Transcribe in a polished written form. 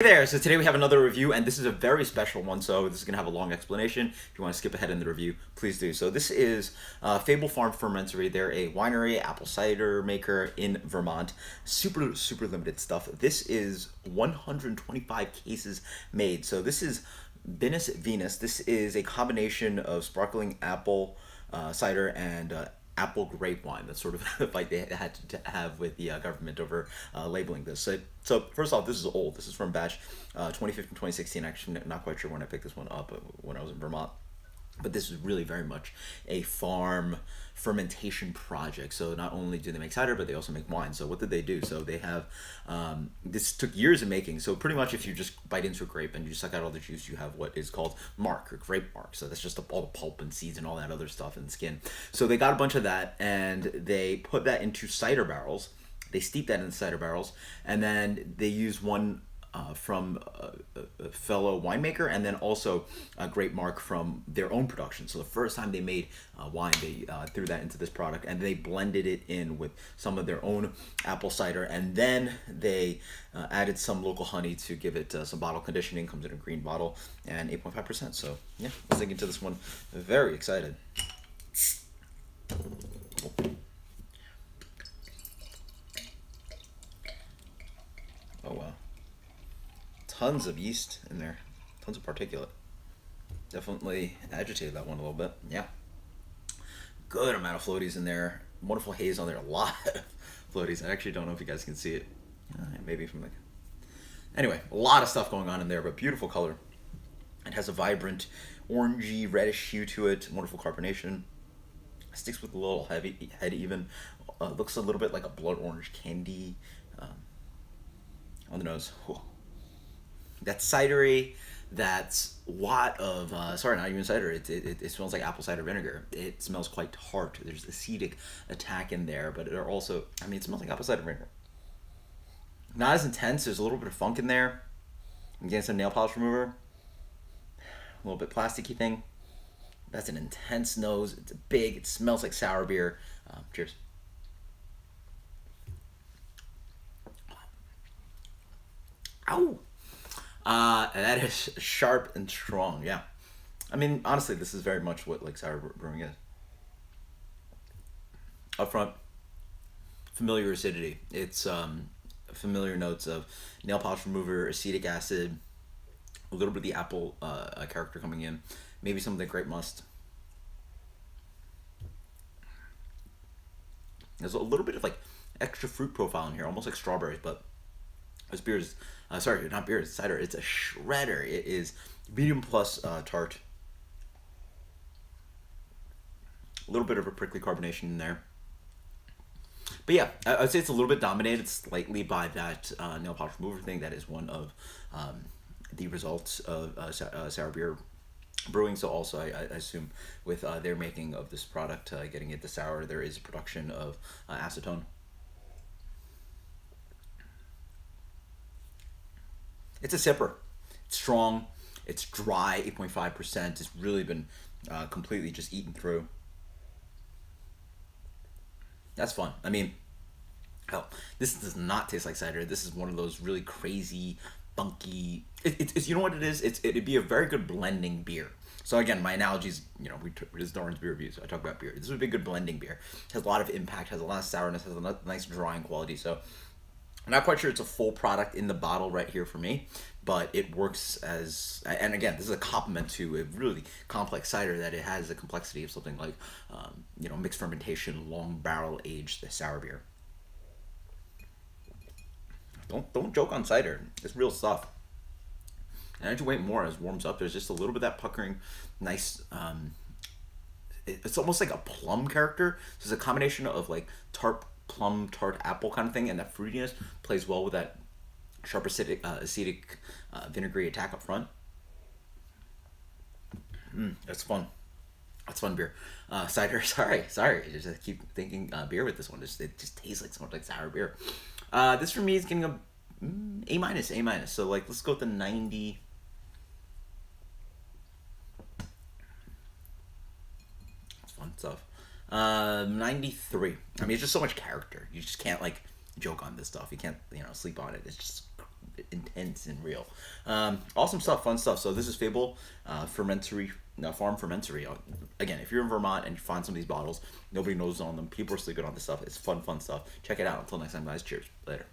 Hey there, so today we have another review, and this is a very special one, so this is going to have a long explanation. If you want to skip ahead in the review, please do. So this is Fable Farm Fermentory. They're a winery, apple cider maker in Vermont. Super, super limited stuff. This is 125 cases made. So this is Vinous. This is a combination of sparkling apple cider and apple grape wine. That's sort of the fight they had to have with the government over labeling this. So first off, this is old. This is from batch 2015, 2016. Actually, not quite sure when I picked this one up, when I was in Vermont. But this is really very much a farm fermentation project. So not only do they make cider, but they also make wine. So what did they do? So they have, this took years of making. So pretty much if you just bite into a grape and you suck out all the juice, you have what is called marc, or grape marc. So that's just all the pulp and seeds and all that other stuff and skin. So they got a bunch of that and they put that into cider barrels. They steep that in cider barrels, and then they use one from a fellow winemaker, and then also a grape marc from their own production. So the first time they made wine, they threw that into this product, and they blended it in with some of their own apple cider, and then they added some local honey to give it some bottle conditioning. Comes in a green bottle and 8.5%. So yeah, let's dig into this one. Very excited. Oh wow. Tons of yeast in there, tons of particulate. Definitely agitated that one a little bit. Yeah, good amount of floaties in there. Wonderful haze on there. A lot of floaties. I actually don't know if you guys can see it. Maybe from like. Anyway, a lot of stuff going on in there, but beautiful color. It has a vibrant orangey reddish hue to it. Wonderful carbonation. Sticks with a little heavy head even. Looks a little bit like a blood orange candy on the nose. Whew. That's cidery. That's a lot of sorry, not even cider. It smells like apple cider vinegar. It smells quite tart. There's acidic attack in there, but it are also, I mean, it smells like apple cider vinegar. Not as intense. There's a little bit of funk in there. I'm getting some nail polish remover. A little bit plasticky thing. That's an intense nose. It's big. It smells like sour beer. Cheers. Ow. That is sharp and strong. Yeah, I mean, honestly, this is very much what like sour brewing is. Up front, familiar acidity. It's familiar notes of nail polish remover, acetic acid, a little bit of the apple character coming in, maybe some of the grape must. There's a little bit of like extra fruit profile in here, almost like strawberries, but this beer is, sorry, not beer, it's cider. It's a shredder. It is medium plus tart. A little bit of a prickly carbonation in there. But yeah, I'd say it's a little bit dominated slightly by that nail polish remover thing. That is one of the results of sour beer brewing. So also, I assume with their making of this product, getting it to sour, there is a production of acetone. It's a sipper. It's strong. It's dry, 8.5%. It's really been completely just eaten through. That's fun. I mean, hell, this does not taste like cider. This is one of those really crazy, funky. It's you know what it is. It'd be a very good blending beer. So again, my analogies, this is Darwin's beer review, so I talk about beer. This would be a good blending beer. Has a lot of impact. Has a lot of sourness. Has a nice drying quality. So I'm not quite sure it's a full product in the bottle right here for me, but it works as, and again, this is a compliment to a really complex cider that it has the complexity of something like, mixed fermentation, long barrel aged sour beer. Don't joke on cider. It's real stuff. And as you wait more, as it warms up, there's just a little bit of that puckering, nice. It's almost like a plum character. So it's a combination of like plum tart apple kind of thing, and that fruitiness plays well with that sharp acidic vinegary attack up front. That's fun. That's fun beer. Cider. Sorry. I just keep thinking beer with this one. It just tastes like so much like sour beer. This for me is getting a A minus. So like let's go with the 90. It's fun stuff. 93. I mean, it's just so much character. You just can't like joke on this stuff. You can't sleep on it. It's just intense and real. Awesome stuff, fun stuff. So this is Fable, Fermentory, no, Farm Fermentory. Again, if you're in Vermont and you find some of these bottles, nobody knows on them. People are sleeping on this stuff. It's fun stuff. Check it out. Until next time, guys. Cheers. Later.